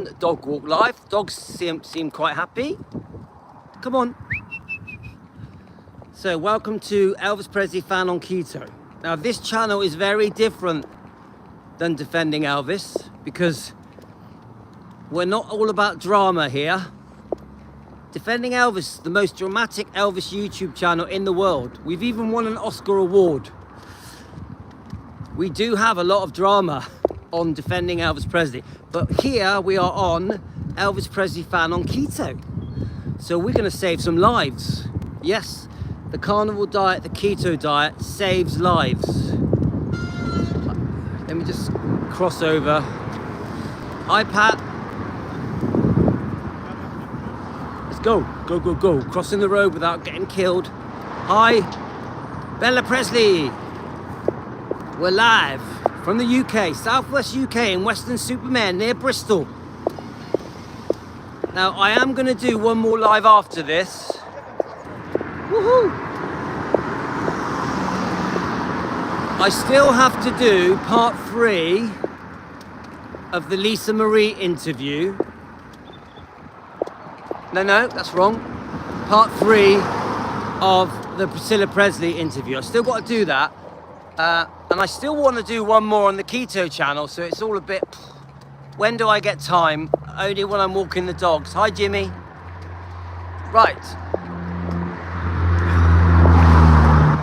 Dog walk live. Dogs seem quite happy. Come on. So welcome to Elvis Presley Fan on Keto. Now this channel is very different than Defending Elvis because we're not all about drama here. Defending Elvis, the most dramatic Elvis YouTube channel in the world. We've even won an Oscar award. We do have a lot of drama on Defending Elvis Presley, but here we are on Elvis Presley Fan on Keto. So we're going to save some lives. Yes, the carnivore diet, the keto diet saves lives. Let me just cross over. Hi Pat. Let's go, go, go, go. Crossing the road without getting killed. Hi, Bella Presley. We're live from the UK, southwest UK in Weston-super-Mare near Bristol. Now I am going to do one more live after this. Woohoo! I still have to do part 3 of the Lisa Marie interview. No, that's wrong. Part 3 of the Priscilla Presley interview. I still got to do that. And I still want to do one more on the keto channel, so it's all a bit, when do I get time? Only when I'm walking the dogs. Hi Jimmy. Right.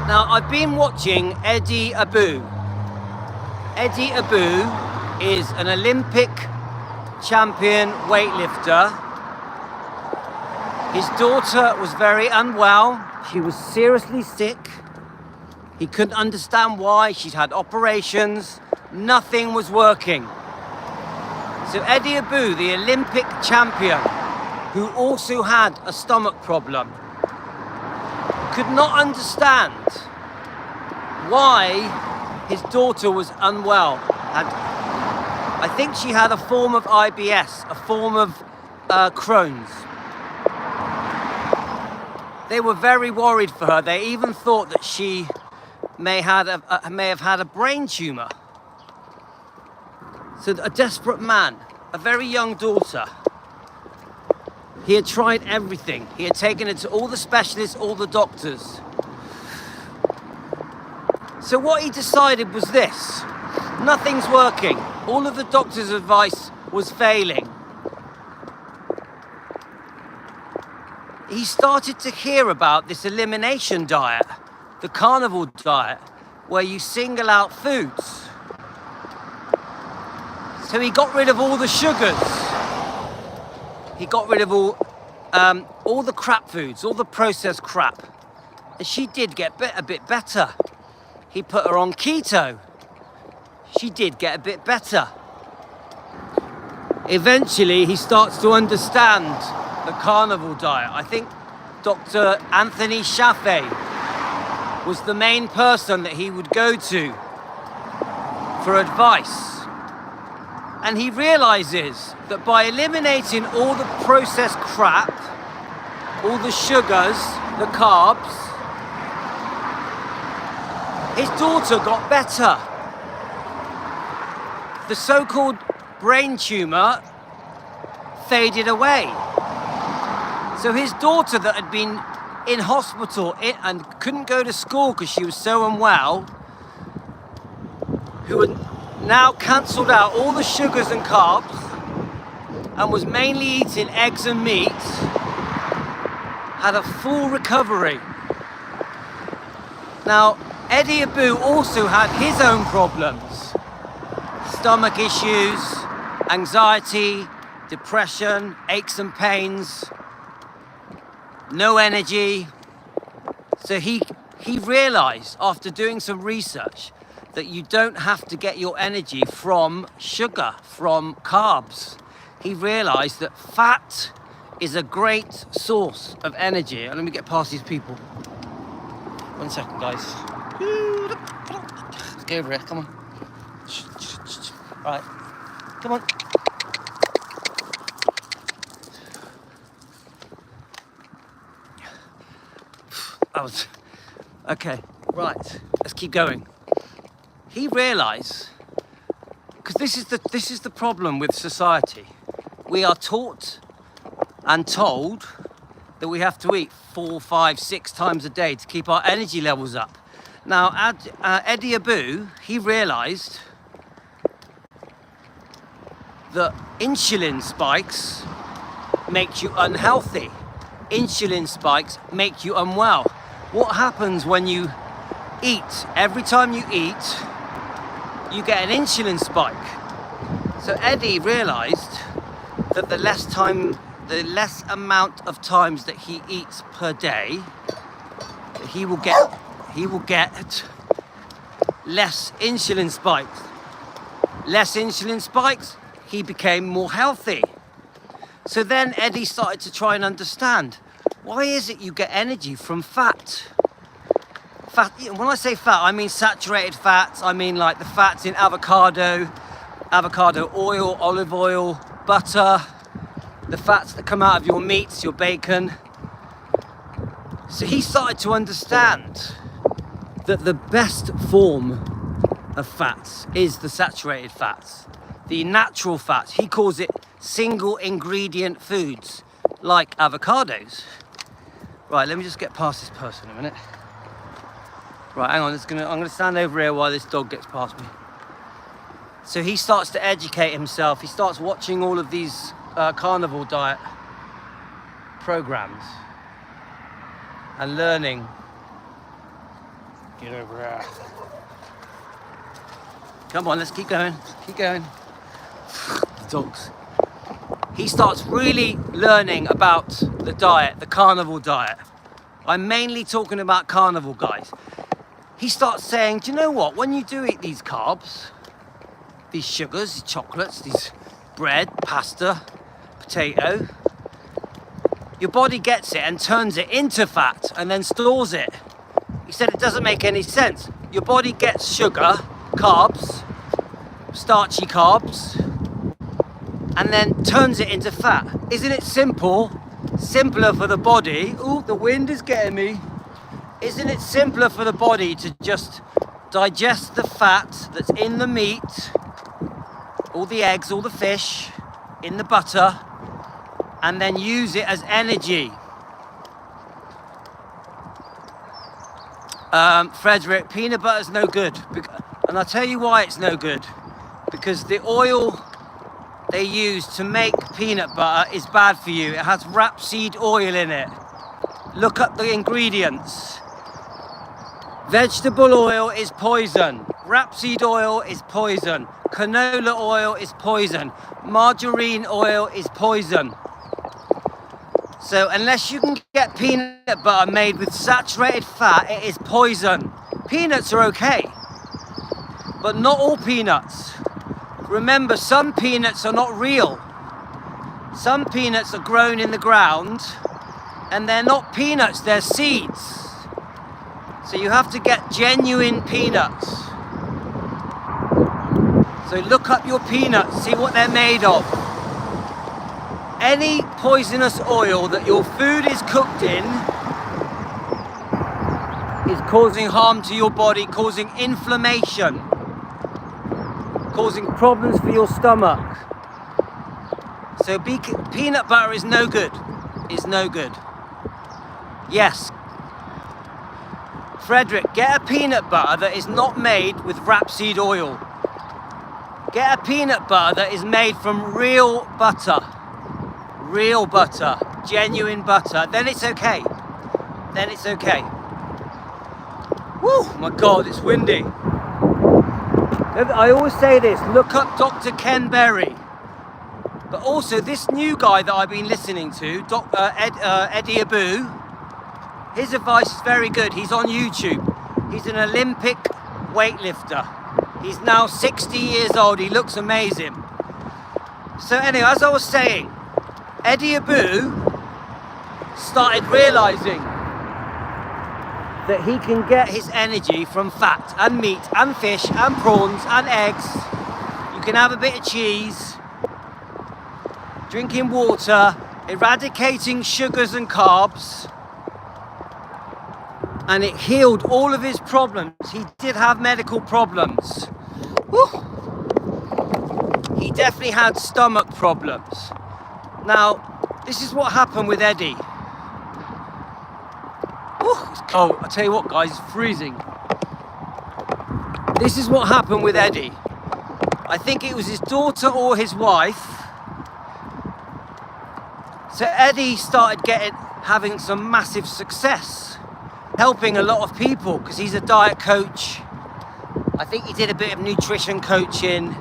Now I've been watching Eddie Abu. Eddie Abu is an Olympic champion weightlifter. His daughter was very unwell. She was seriously sick. He couldn't understand why. She'd had operations. Nothing was working. So Eddie Abu, the Olympic champion, who also had a stomach problem, could not understand why his daughter was unwell. And I think she had a form of IBS, a form of Crohn's. They were very worried for her. They even thought that she may have had a brain tumor. So a desperate man, a very young daughter. He had tried everything. He had taken it to all the specialists, all the doctors. So what he decided was this: nothing's working. All of the doctors' advice was failing. He started to hear about this elimination diet, the carnivore diet, where you single out foods. So he got rid of all the sugars. He got rid of all the crap foods, all the processed crap. And she did get a bit better. He put her on keto. She did get a bit better. Eventually, he starts to understand the carnivore diet. I think Dr. Anthony Chaffee was the main person that he would go to for advice. And he realizes that by eliminating all the processed crap, all the sugars, the carbs, his daughter got better. The so-called brain tumor faded away. So his daughter that had been in hospital and couldn't go to school because she was so unwell, who had now cancelled out all the sugars and carbs and was mainly eating eggs and meat, had a full recovery. Now, Eddie Abu also had his own problems. Stomach issues, anxiety, depression, aches and pains, no energy. So he realized after doing some research that you don't have to get your energy from sugar, from carbs. He realized that fat is a great source of energy. And let me get past these people. 1 second, guys. Let's go over here, come on. All right, come on. Okay, right, let's keep going. He realized, because this is the problem with society. we are taught and told that we have to eat 4, 5, 6 times a day to keep our energy levels up. Now, Eddie Abu, he realized that insulin spikes make you unhealthy. Insulin spikes make you unwell. What happens when you eat? Every time you eat, you get an insulin spike. So Eddie realized that the less amount of times that he eats per day, he will get less insulin spikes. Less insulin spikes, he became more healthy. So then Eddie started to try and understand, why is it you get energy from fat? Fat, when I say fat, I mean saturated fats. I mean like the fats in avocado oil, olive oil, butter, the fats that come out of your meats, your bacon. So he started to understand that the best form of fats is the saturated fats, the natural fats. He calls it single ingredient foods, like avocados. Right, let me just get past this person a minute. Right, hang on, I'm gonna stand over here while this dog gets past me. So he starts to educate himself. He starts watching all of these carnivore diet programs and learning. Get over here. Come on, let's keep going. Keep going. The dogs. He starts really learning about the diet, the carnivore diet. I'm mainly talking about carnivore guys. He starts saying, do you know what? When you do eat these carbs, these sugars, these chocolates, these bread, pasta, potato, your body gets it and turns it into fat and then stores it. He said it doesn't make any sense. Your body gets sugar, carbs, starchy carbs, and then turns it into fat. Isn't it simple? Simpler for the body. Ooh, the wind is getting me. Isn't it simpler for the body to just digest the fat that's in the meat, all the eggs, all the fish, in the butter, and then use it as energy? Frederick, peanut butter's no good. And I'll tell you why it's no good. Because the oil they use to make peanut butter is bad for you. It has rapeseed oil in it. Look up the ingredients. Vegetable oil is poison. Rapeseed oil is poison. Canola oil is poison. Margarine oil is poison. So unless you can get peanut butter made with saturated fat, it is poison. Peanuts are okay, but not all peanuts. Remember, some peanuts are not real. Some peanuts are grown in the ground and they're not peanuts, they're seeds. So you have to get genuine peanuts. So look up your peanuts, see what they're made of. Any poisonous oil that your food is cooked in is causing harm to your body, causing inflammation, causing problems for your stomach. So peanut butter is no good. It's no good. Yes. Frederick, get a peanut butter that is not made with rapeseed oil. Get a peanut butter that is made from real butter. Real butter. Genuine butter. Then it's okay. Then it's okay. Woo! My God, it's windy. I always say this, look up Dr. Ken Berry. But also this new guy that I've been listening to, Eddie Abu, his advice is very good. He's on YouTube. He's an Olympic weightlifter. He's now 60 years old. He looks amazing. So anyway, as I was saying, Eddie Abu started realizing that he can get his energy from fat and meat and fish and prawns and eggs. You can have a bit of cheese, drinking water, eradicating sugars and carbs. And it healed all of his problems. He did have medical problems. Woo. He definitely had stomach problems. Now, this is what happened with Eddie. Oh, I tell you what, guys, it's freezing. This is what happened with Eddie. I think it was his daughter or his wife. So Eddie started having some massive success, helping a lot of people because he's a diet coach. I think he did a bit of nutrition coaching,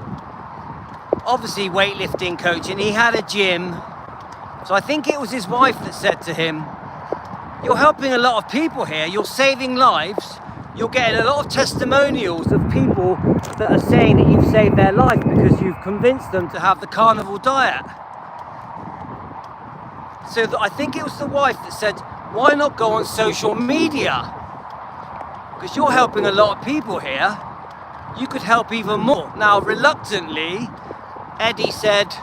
obviously weightlifting coaching. He had a gym. So I think it was his wife that said to him, "You're helping a lot of people here, you're saving lives, you're getting a lot of testimonials of people that are saying that you've saved their life because you've convinced them to have the carnivore diet." So I think it was the wife that said, "Why not go on social media? Because you're helping a lot of people here, you could help even more." Now, reluctantly, Eddie said,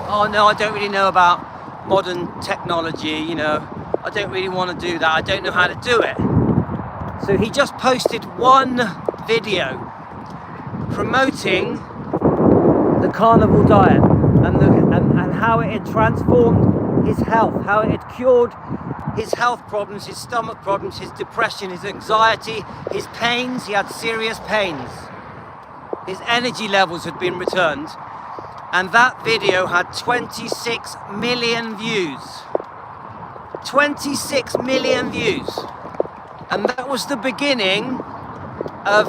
"Oh no, I don't really know about modern technology, you know, I don't really want to do that, I don't know how to do it." So he just posted one video promoting the carnivore diet and how it had transformed his health, how it had cured his health problems, his stomach problems, his depression, his anxiety, his pains. He had serious pains. His energy levels had been returned. And that video had 26 million views. 26 million views. And that was the beginning of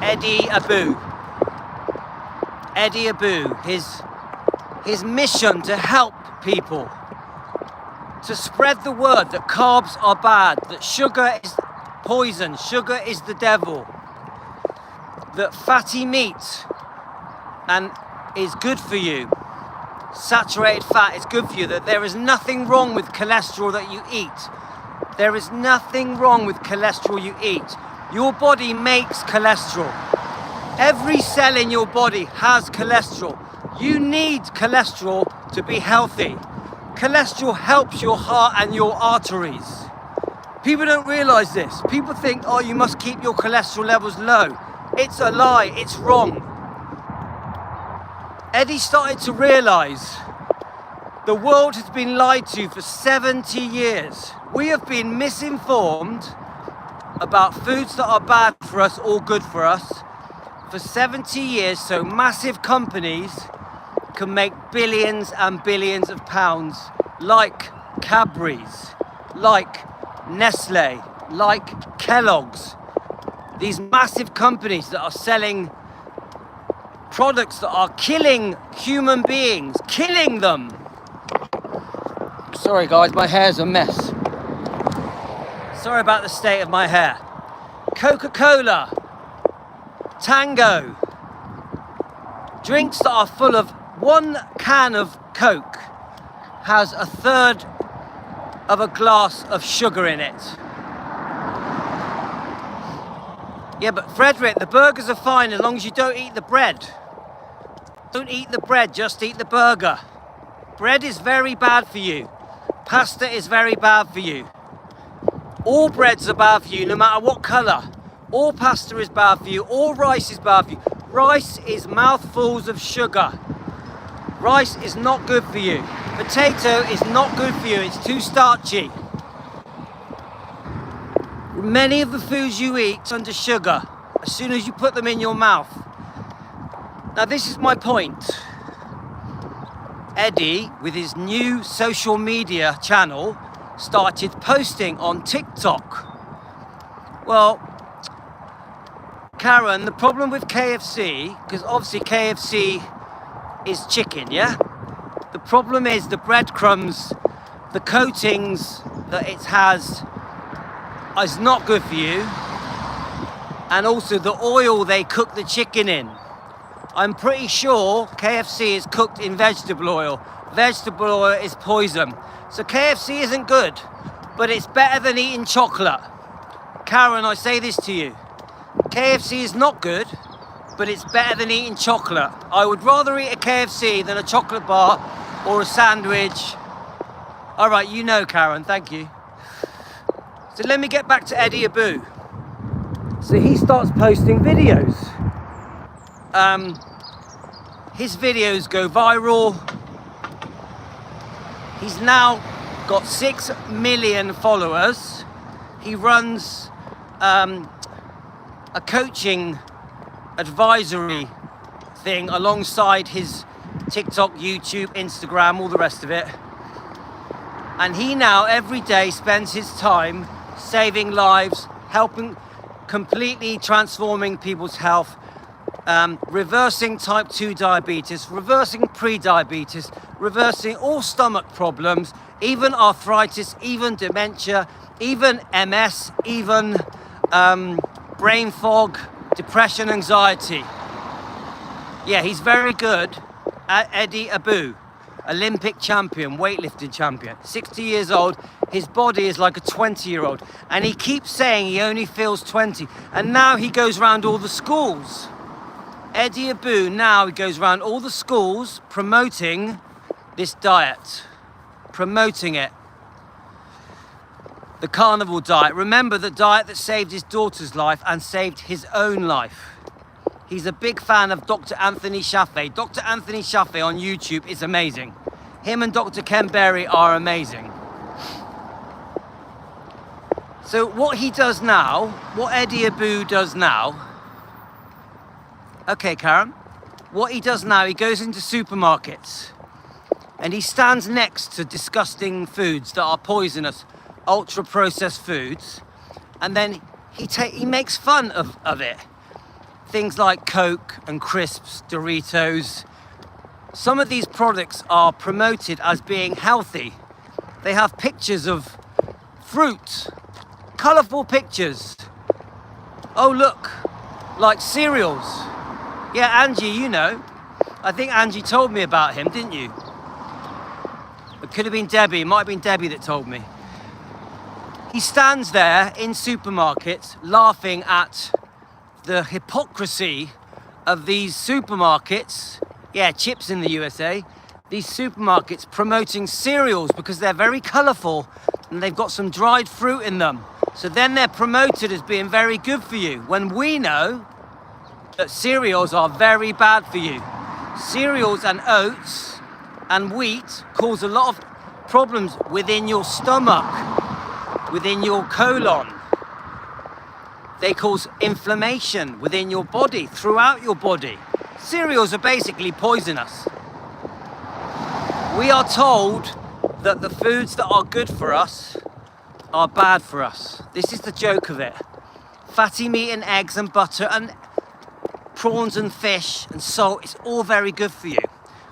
Eddie Abu. Eddie Abu, his mission to help people, to spread the word that carbs are bad, that sugar is poison, sugar is the devil, that fatty meat and is good for you, saturated fat is good for you, that there is nothing wrong with cholesterol that you eat. There is nothing wrong with cholesterol you eat. Your body makes cholesterol. Every cell in your body has cholesterol. You need cholesterol to be healthy. Cholesterol helps your heart and your arteries. People don't realize this. People think, oh, you must keep your cholesterol levels low. It's a lie, it's wrong. Eddie started to realize the world has been lied to for 70 years. We have been misinformed about foods that are bad for us or good for us for 70 years, so massive companies can make billions and billions of pounds, like Cadbury's, like Nestle, like Kellogg's. These massive companies that are selling products that are killing human beings, killing them. Sorry guys, my hair's a mess. Sorry about the state of my hair. Coca-Cola, Tango, drinks that are full of, one can of Coke has a third of a glass of sugar in it. Yeah, but Frederick, the burgers are fine as long as you don't eat the bread. Don't eat the bread, just eat the burger. Bread is very bad for you. Pasta is very bad for you. All breads are bad for you, no matter what colour. All pasta is bad for you. All rice is bad for you. Rice is mouthfuls of sugar. Rice is not good for you. Potato is not good for you. It's too starchy. Many of the foods you eat are under sugar as soon as you put them in your mouth. Now this is my point. Eddie, with his new social media channel, started posting on TikTok. Well, Karen, the problem with KFC, because obviously KFC is chicken, yeah? The problem is the breadcrumbs, the coatings that it has is not good for you. And also the oil they cook the chicken in. I'm pretty sure KFC is cooked in vegetable oil. Vegetable oil is poison. So KFC isn't good, but it's better than eating chocolate. Karen, I say this to you. KFC is not good, but it's better than eating chocolate. I would rather eat a KFC than a chocolate bar or a sandwich. All right, you know, Karen, thank you. So let me get back to Eddie Abu. So he starts posting videos. His videos go viral. He's now got 6 million followers. He runs a coaching advisory thing alongside his TikTok, YouTube, Instagram, all the rest of it. And he now every day spends his time saving lives, helping, completely transforming people's health, reversing type 2 diabetes, reversing pre-diabetes, reversing all stomach problems, even arthritis, even dementia, even MS, even brain fog, depression, anxiety. Yeah, he's very good. Eddie Abu, Olympic champion, weightlifting champion, 60 years old. His body is like a 20-year-old. And he keeps saying he only feels 20. And now he goes around all the schools. Eddie Abu, now he goes around all the schools promoting this diet. Promoting it. The carnivore diet. Remember, the diet that saved his daughter's life and saved his own life. He's a big fan of Dr. Anthony Chaffee. Dr. Anthony Chaffee on YouTube is amazing. Him and Dr. Ken Berry are amazing. So what he does now, what Eddie Abu does now, okay, Karen, what he does now, he goes into supermarkets and he stands next to disgusting foods that are poisonous, ultra-processed foods, and then he makes fun of it. Things like Coke and crisps, Doritos. Some of these products are promoted as being healthy. They have pictures of fruit, colourful pictures. Oh look, like cereals. Yeah, Angie, you know. I think Angie told me about him, didn't you? It could have been Debbie, it might have been Debbie that told me. He stands there in supermarkets laughing at the hypocrisy of these supermarkets, yeah, chips in the USA, these supermarkets promoting cereals because they're very colourful and they've got some dried fruit in them. So then they're promoted as being very good for you, when we know that cereals are very bad for you. Cereals and oats and wheat cause a lot of problems within your stomach, within your colon. They cause inflammation within your body, throughout your body. Cereals are basically poisonous. We are told that the foods that are good for us are bad for us. This is the joke of it. Fatty meat and eggs and butter and prawns and fish and salt, it's all very good for you.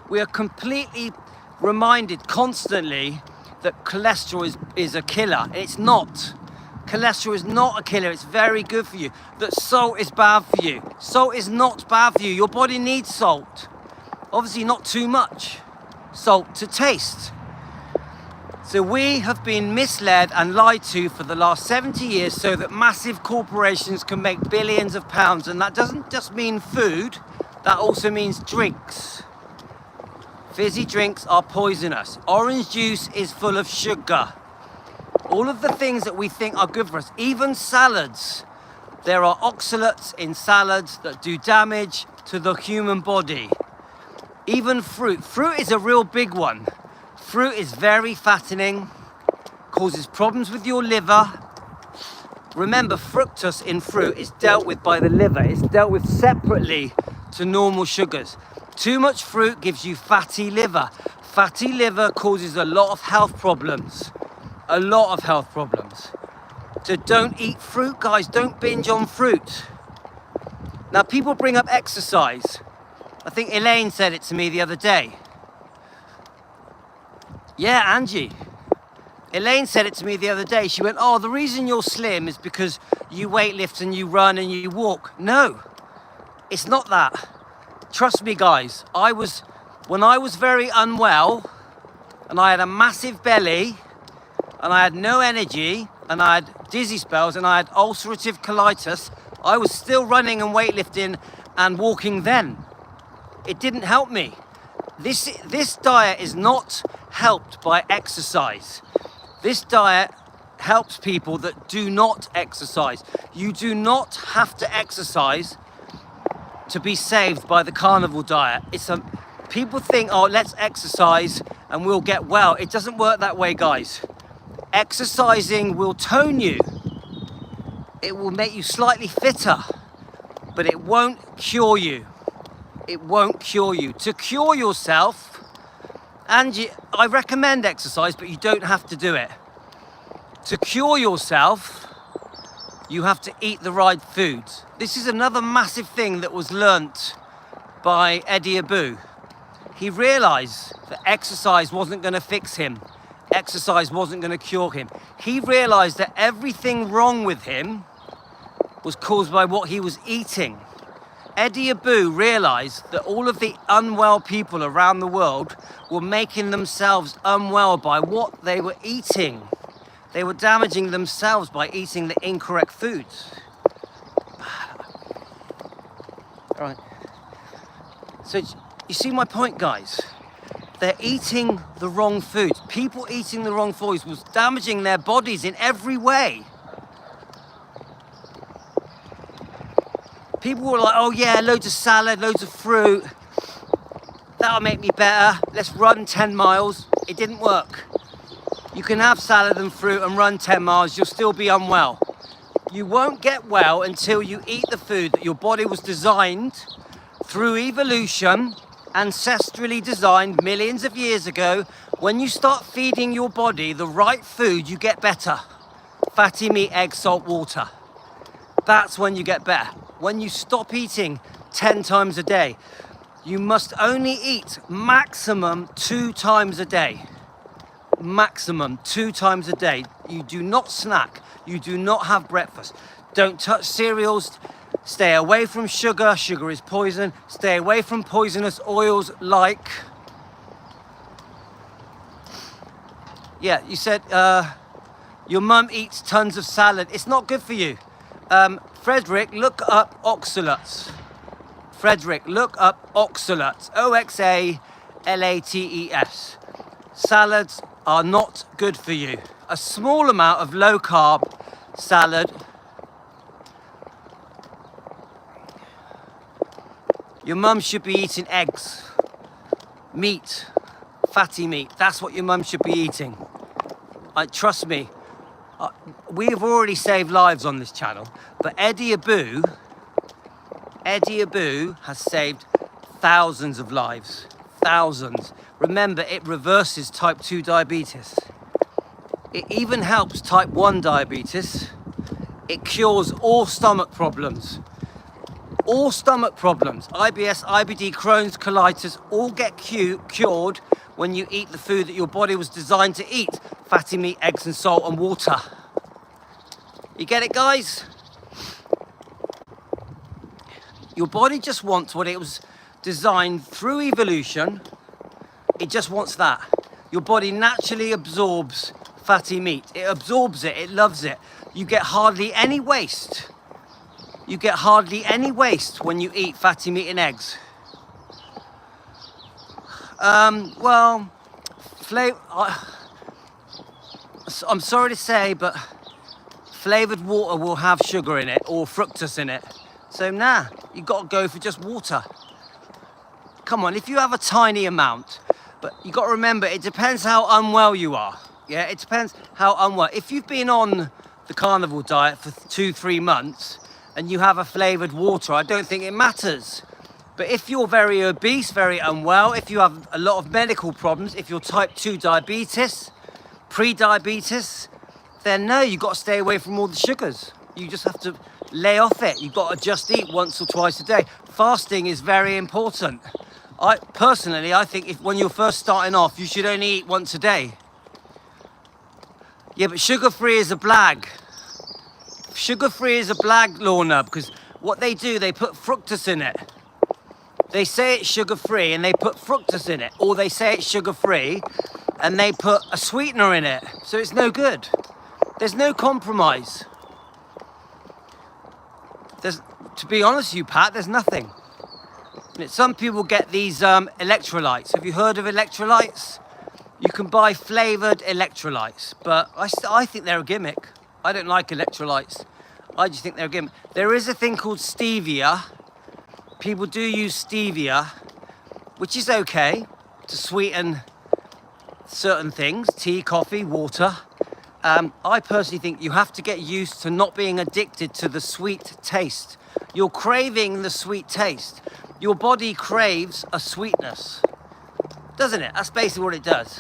We are completely reminded constantly that cholesterol is a killer. It's not. Cholesterol is not a killer, it's very good for you. That salt is bad for you. Salt is not bad for you. Your body needs salt. Obviously not too much salt to taste. So we have been misled and lied to for the last 70 years so that massive corporations can make billions of pounds. And that doesn't just mean food, that also means drinks. Fizzy drinks are poisonous. Orange juice is full of sugar. All of the things that we think are good for us, even salads. There are oxalates in salads that do damage to the human body. Even fruit. Fruit is a real big one. Fruit is very fattening, causes problems with your liver. Remember, fructose in fruit is dealt with by the liver. It's dealt with separately to normal sugars. Too much fruit gives you fatty liver. Fatty liver causes a lot of health problems. A lot of health problems. So don't eat fruit, guys. Don't binge on fruit. Now, people bring up exercise. I think Elaine said it to me the other day. Yeah, Angie. Elaine said it to me the other day. She went, oh, the reason you're slim is because you weightlift and you run and you walk. No, it's not that. Trust me, guys. When I was very unwell and I had a massive belly, and I had no energy, and I had dizzy spells, and I had ulcerative colitis, I was still running and weightlifting and walking then. It didn't help me. This diet is not helped by exercise. This diet helps people that do not exercise. You do not have to exercise to be saved by the carnivore diet. People think, oh, let's exercise and we'll get well. It doesn't work that way, guys. Exercising will tone you. It will make you slightly fitter, but it won't cure you. It won't cure you. To cure yourself, I recommend exercise, but you don't have to do it. To cure yourself, you have to eat the right foods. This is another massive thing that was learnt by Eddie Abu. He realized that exercise wasn't going to fix him. Exercise wasn't going to cure him. He realized that everything wrong with him was caused by what he was eating. Eddie Abu realized that all of the unwell people around the world were making themselves unwell by what they were eating. They were damaging themselves by eating the incorrect foods. All right. So you see my point, guys? They're eating the wrong foods. People eating the wrong foods was damaging their bodies in every way. People were like, oh yeah, loads of salad, loads of fruit. That'll make me better. Let's run 10 miles. It didn't work. You can have salad and fruit and run 10 miles, you'll still be unwell. You won't get well until you eat the food that your body was designed through evolution, ancestrally designed millions of years ago. When you start feeding your body the right food, you get better. Fatty meat, egg, salt, water. That's when you get better. When you stop eating 10 times a day, you must only eat maximum 2 times a day. Maximum 2 times a day. You do not snack. You do not have breakfast. Don't touch cereals. Stay away from sugar. Sugar is poison. Stay away from poisonous oils like... Yeah, you said your mum eats tons of salad. It's not good for you. Frederick, look up oxalates. Frederick, look up oxalates. Oxalates. Salads are not good for you. A small amount of low carb salad. Your mum should be eating eggs, meat, fatty meat. That's what your mum should be eating. Trust me, we have already saved lives on this channel, but Eddie Abu has saved thousands of lives. Thousands. Remember, it reverses type 2 diabetes. It even helps type 1 diabetes. It cures all stomach problems. All stomach problems, IBS, IBD, Crohn's, colitis, all get cured when you eat the food that your body was designed to eat. Fatty meat, eggs and salt and water. You get it, guys? Your body just wants what it was designed through evolution. It just wants that. Your body naturally absorbs fatty meat. It absorbs it, it loves it. You get hardly any waste. You get hardly any waste when you eat fatty meat and eggs. Well, I'm sorry to say, but flavored water will have sugar in it or fructose in it. So nah, you got to go for just water. Come on, if you have a tiny amount, but you got to remember, it depends how unwell you are. Yeah, it depends how unwell. If you've been on the carnivore diet for 2-3 months and you have a flavored water, I don't think it matters. But if you're very obese, very unwell, if you have a lot of medical problems, if you're type 2 diabetes, pre-diabetes, then no, you've got to stay away from all the sugars. You just have to lay off it. You've got to just eat once or twice a day. Fasting is very important. I think when you're first starting off, you should only eat once a day. Yeah, but sugar-free is a blag. Sugar-free is a blag, Lorna, because what they do, they put fructose in it. They say it's sugar-free and they put fructose in it, or they say it's sugar-free and they put a sweetener in it, so it's no good. There's no compromise. To be honest with you, Pat, there's nothing. Some people get these electrolytes. Have you heard of electrolytes? You can buy flavored electrolytes, but I think they're a gimmick. I don't like electrolytes. I just think they're a gimmick. There is a thing called stevia people do use stevia, which is okay to sweeten certain things, tea, coffee, water. I personally think you have to get used to not being addicted to the sweet taste. You're craving the sweet taste. Your body craves a sweetness, doesn't it? That's basically what it does.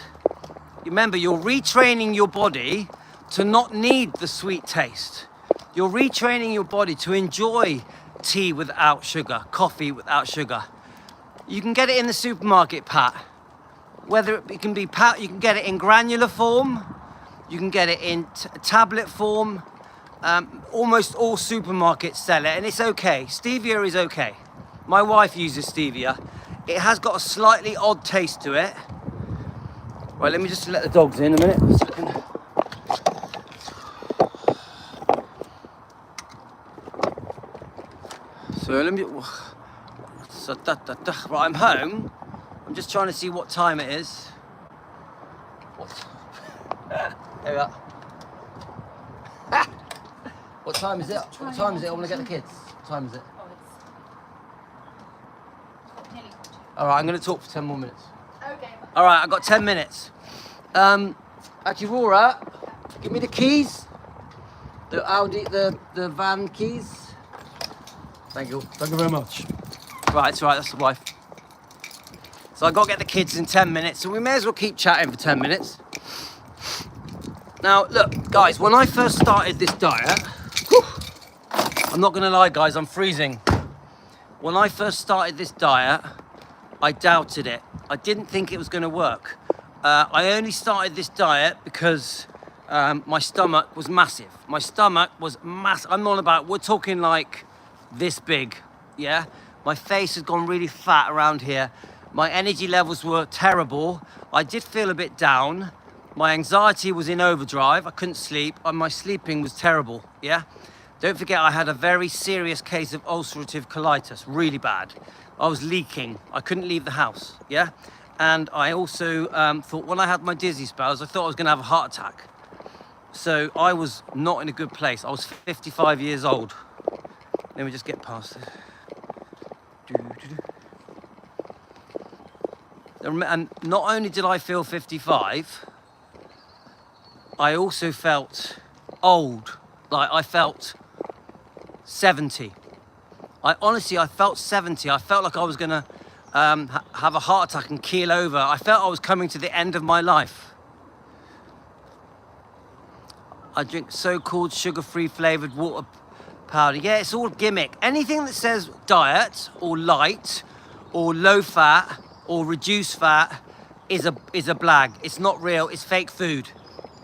Remember, you're retraining your body to not need the sweet taste. You're retraining your body to enjoy tea without sugar, coffee without sugar. You can get it in the supermarket, Pat. Whether it can be you can get it in granular form, you can get it in tablet form. Almost all supermarkets sell it, and it's okay. Stevia is okay. My wife uses stevia. It has got a slightly odd taste to it. Right, let me just let the dogs in a minute. A second. So let me. Right, I'm home. I'm just trying to see what time it is. There we are. What time is it? What time is it? I want to get the kids. What time is it? All right, I'm going to talk for 10 more minutes. Okay. All right, I've got 10 minutes. Actually, Rora, give me the keys. The Audi, the van keys. Thank you. Thank you very much. Right, it's all right, that's the wife. So I've got to get the kids in 10 minutes, so we may as well keep chatting for 10 minutes. Now, look, guys, when I first started this diet, I'm not going to lie, guys, I'm freezing. When I first started this diet, I doubted it. I didn't think it was going to work. I only started this diet because my stomach was massive. My stomach was massive. I'm on about, we're talking like this big, yeah? My face has gone really fat around here. My energy levels were terrible. I did feel a bit down. My anxiety was in overdrive. I couldn't sleep, and my sleeping was terrible, yeah? Don't forget, I had a very serious case of ulcerative colitis, really bad. I was leaking. I couldn't leave the house, yeah? And I also thought when I had my dizzy spells, I thought I was gonna have a heart attack. So I was not in a good place. I was 55 years old. Let me just get past this. And not only did I feel 55, I also felt old. Like I felt 70. I felt 70. I felt like I was gonna have a heart attack and keel over. I felt I was coming to the end of my life. I drink so-called sugar-free flavored water powder. Yeah, it's all gimmick. Anything that says diet or light or low fat or reduced fat is a blag. It's not real. It's fake food.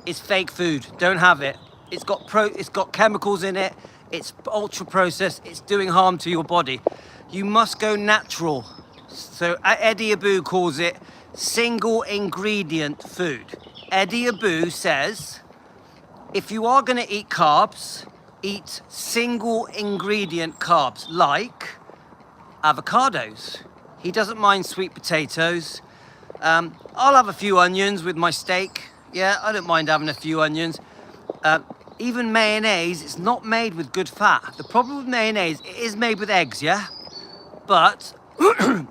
It's fake food. Don't have it. It's got chemicals in it. It's ultra processed. It's doing harm to your body. You must go natural. So Eddie Abu calls it single ingredient food. Eddie Abu says, if you are going to eat carbs, eat single ingredient carbs like avocados. He doesn't mind sweet potatoes. I'll have a few onions with my steak. Yeah, I don't mind having a few onions. Even mayonnaise, it's not made with good fat. The problem with mayonnaise, it is made with eggs, yeah? But the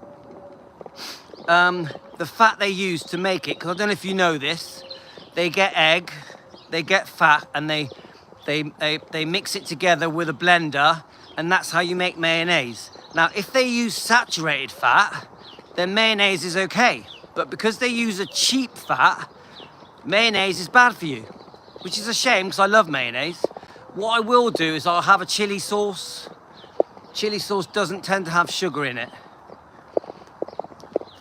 fat they use to make it, because I don't know if you know this, they get egg, they get fat, and they mix it together with a blender, and that's how you make mayonnaise. Now, if they use saturated fat, then mayonnaise is okay. But because they use a cheap fat, mayonnaise is bad for you, which is a shame because I love mayonnaise. What I will do is I'll have a chili sauce. Chili sauce doesn't tend to have sugar in it.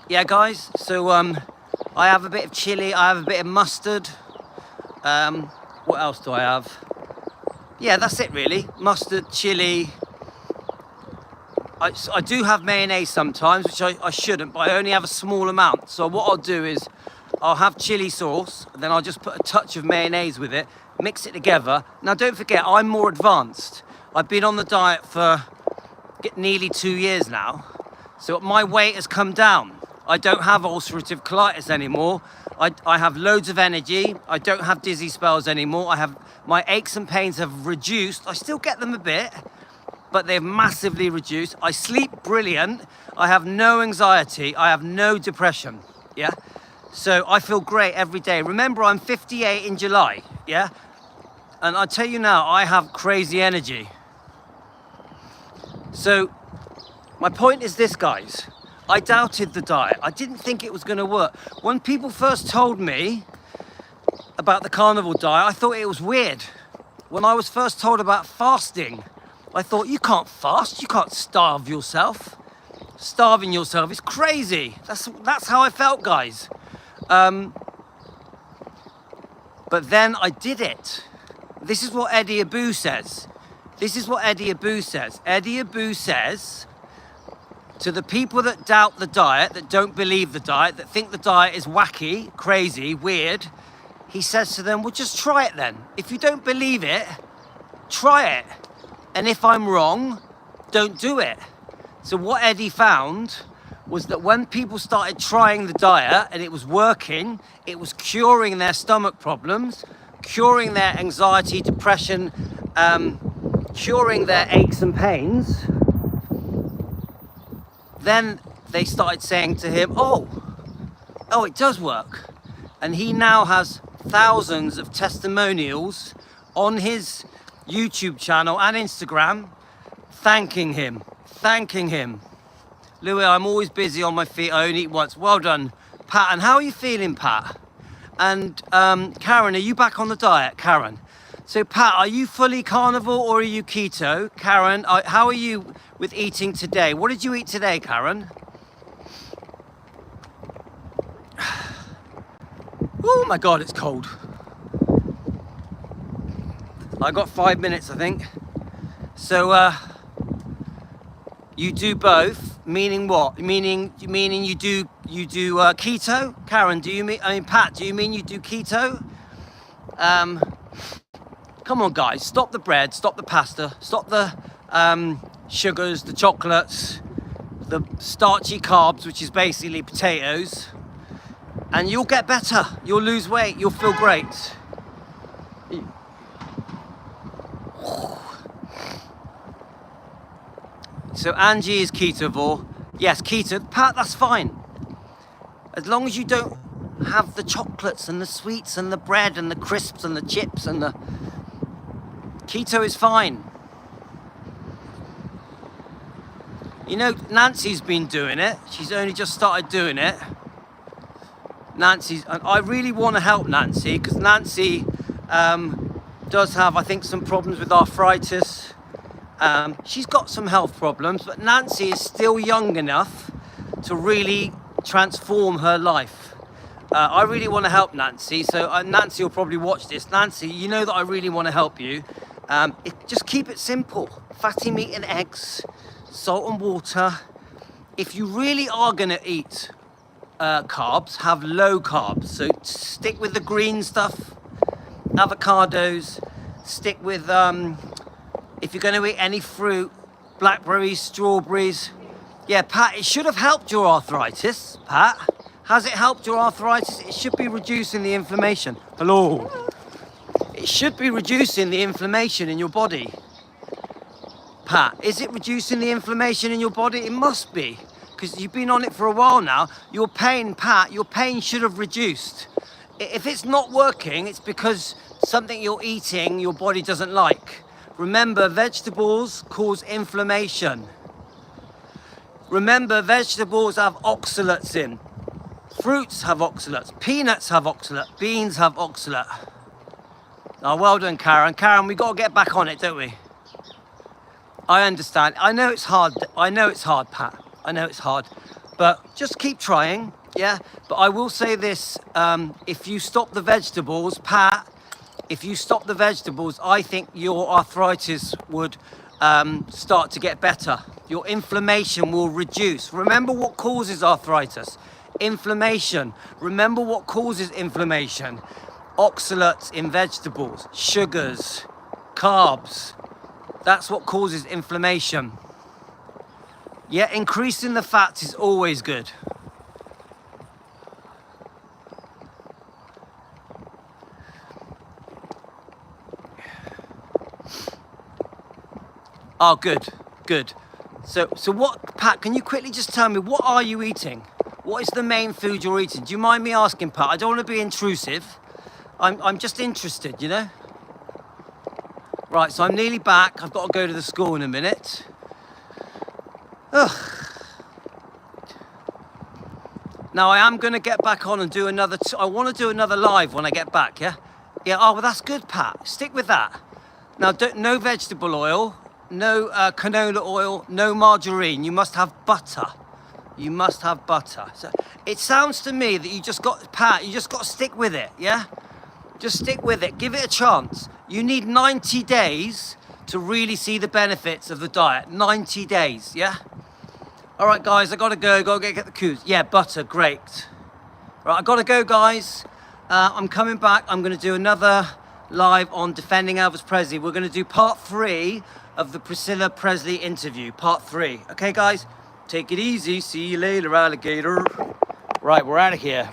Yeah, guys, so I have a bit of chili, I have a bit of mustard. What else do I have? Yeah, that's it really. Mustard, chili. I do have mayonnaise sometimes, which I shouldn't, but I only have a small amount. So what I'll do is I'll have chili sauce, and then I'll just put a touch of mayonnaise with it, mix it together. Now don't forget, I'm more advanced. I've been on the diet for nearly 2 years now. So my weight has come down. I don't have ulcerative colitis anymore. I have loads of energy. I don't have dizzy spells anymore. My aches and pains have reduced. I still get them a bit, but they've massively reduced. I sleep brilliant. I have no anxiety. I have no depression. Yeah. So I feel great every day. Remember, I'm 58 in July. Yeah. And I tell you now, I have crazy energy. So my point is this, guys. I doubted the diet. I didn't think it was going to work. When people first told me about the carnivore diet, I thought it was weird. When I was first told about fasting, I thought, you can't fast, you can't starve yourself. Starving yourself is crazy. That's how I felt, guys. But then I did it. This is what Eddie Abu says. This is what Eddie Abu says. Eddie Abu says, to the people that doubt the diet, that don't believe the diet, that think the diet is wacky, crazy, weird, he says to them, well, just try it then. If you don't believe it, try it. And if I'm wrong, don't do it. So what Eddie found was that when people started trying the diet and it was working, it was curing their stomach problems, curing their anxiety, depression, curing their aches and pains. Then they started saying to him, oh, it does work. And he now has thousands of testimonials on his YouTube channel and Instagram thanking him. Louis, I'm always busy on my feet. I only eat once. Well done, Pat. And how are you feeling, Pat? And Karen, are you back on the diet, Karen? So Pat, are you fully carnivore or are you keto? Karen, how are you with eating today? What did you eat today, Karen? Oh my God, it's cold. I got 5 minutes, I think. So you do both, meaning what? Meaning you do keto? Karen, Pat, do you mean you do keto? Come on, guys, stop the bread, stop the pasta, stop the sugars, the chocolates, the starchy carbs, which is basically potatoes, and you'll get better. You'll lose weight. You'll feel great. So Angie is ketovore. Yes, keto. Pat, that's fine. As long as you don't have the chocolates and the sweets and the bread and the crisps and the chips and the... Keto is fine. You know, Nancy's been doing it. She's only just started doing it. And I really want to help Nancy, because Nancy does have, I think, some problems with arthritis. She's got some health problems, but Nancy is still young enough to really transform her life. I really want to help Nancy, so Nancy will probably watch this. Nancy, you know that I really want to help you. Just keep it simple. Fatty meat and eggs, salt and water. If you really are going to eat carbs, have low carbs. So stick with the green stuff, avocados, stick with, if you're going to eat any fruit, blackberries, strawberries. Yeah, Pat, it should have helped your arthritis, Pat. Has it helped your arthritis? It should be reducing the inflammation. Hello. It should be reducing the inflammation in your body. Pat, is it reducing the inflammation in your body? It must be, because you've been on it for a while now. Your pain, Pat, your pain should have reduced. If it's not working, it's because something you're eating your body doesn't like. Remember, vegetables cause inflammation. Remember, vegetables have oxalates in. Fruits have oxalates. Peanuts have oxalate. Beans have oxalate. Oh, well done, Karen. Karen, we got to get back on it, don't we? I understand. I know it's hard. I know it's hard, Pat. I know it's hard. But just keep trying, yeah? But I will say this. If you stop the vegetables, Pat, if you stop the vegetables, I think your arthritis would start to get better. Your inflammation will reduce. Remember what causes arthritis? Inflammation. Remember what causes inflammation? Oxalates in vegetables, sugars, carbs. That's what causes inflammation. Yeah, increasing the fats is always good. Oh, good. Good. So what, Pat, can you quickly just tell me, what are you eating? What is the main food you're eating? Do you mind me asking, Pat? I don't want to be intrusive. I'm just interested, you know? Right, so I'm nearly back. I've got to go to the school in a minute. Ugh. Now I am going to get back on and do another, I want to do another live when I get back, yeah? Yeah, oh, well that's good, Pat. Stick with that. Now, no vegetable oil, no canola oil, no margarine. You must have butter. You must have butter. So it sounds to me that you just got, Pat, you just got to stick with it, yeah? Just stick with it. Give it a chance. You need 90 days to really see the benefits of the diet. 90 days, yeah? All right, guys, I gotta go. Gotta get the coups. Yeah, butter, great. Right, I gotta go, guys. I'm coming back. I'm gonna do another live on defending Elvis Presley. We're gonna do part 3 of the Priscilla Presley interview. Part 3. Okay, guys? Take it easy. See you later, alligator. Right, we're out of here.